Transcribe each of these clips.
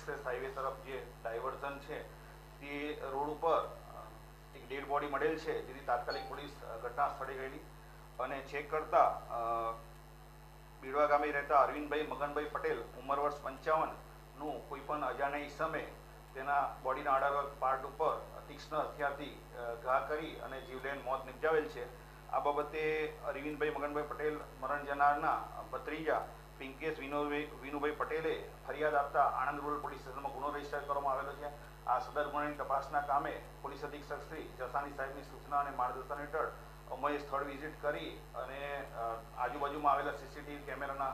Express highway तरफ जे diversion है ते रोड पर एक डेड बॉडी मळेल है, जेथी तात्कालिक पोलीस घटना स्थळे गई और चेक करता बीड़वा गामे रहता अरविंदभाई मगनभाई पटेल उमर वर्ष 55 कोईपण अजाण्या ईसमे तेना बॉडीना आड़ा पार्ट पर तीक्ष्ण हथियारथी घा करी अने जीवलेण मौत निपजावेल छे। आ बाबते अरविंदभाई मगनभाई पटेल मरण जनारना भत्रीजा पिंकेश विनुभाई पटेले फरियाद आपता आणंद रूरल पोलीस स्टेशन में गुनो रजिस्टर करवामां आवेलो छे। आ सदर गुनानी तपासना कामे पोलीस अधीक्षक श्री जसानी साहेबनी सूचना और मार्गदर्शन हेठळ अमोए स्थळ विजिट करी अने आजुबाजुमां आवेला सीसीटीवी केमेराना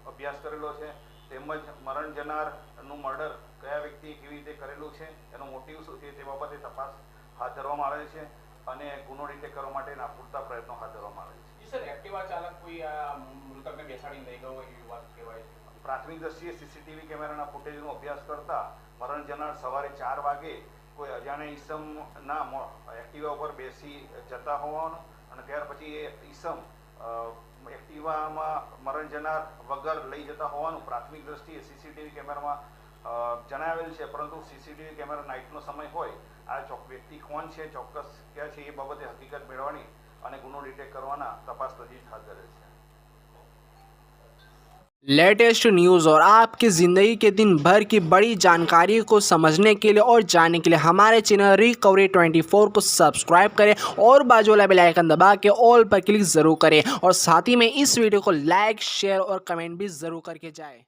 अभ्यास करेलो छे। તેમજ મરણ જનારનું મર્ડર કયા વ્યક્તિએ કેવી રીતે કરેલું છે, એનો મોટિવ શું છે તે બાબતે તપાસ હાથ ધરવામાં આવે છે અને ગુનો ડિટેક્ટ કરવા માટેના પૂરતા પ્રયત્નો હાથ ધરવામાં આવે છે। સર, એક્ટિવા ચાલક કોઈ મૃતકને બેસાડીને લઈ ગયો એવી વાત કહેવાય છે। પ્રાથમિક દ્રષ્ટિએ સીસીટીવી કેમેરાના ફૂટેજનો અભ્યાસ કરતા મરણ જનાર સવારે 4 વાગે કોઈ અજાણ્યા ઈસમના એક્ટિવા ઉપર બેસી જતા હોવાનું અને ત્યાર પછી એ ઈસમ एक्टिवा मरण जनार वगर लई जता होवानुं प्राथमिक दृष्टिए सीसीटीवी केमेरा में जणावेल छे, परंतु सीसीटीवी केमेरा नाइटनो समय होय आ व्यक्ति कोण छे, चोक्कस क्या छे ए बाबते हकीकत मेळवणी अने गुनो डिटेक्ट करवाना तपास तजवीज हाथ धरेल छे। लेटेस्ट न्यूज़ और आपकी ज़िंदगी के दिन भर की बड़ी जानकारी को समझने के लिए और जानने के लिए हमारे चैनल रिकवरी 24 को सब्सक्राइब करें और बाजू वाला बेल आइकन दबा के ऑल पर क्लिक ज़रूर करें और साथ ही में इस वीडियो को लाइक शेयर और कमेंट भी ज़रूर करके जाएं।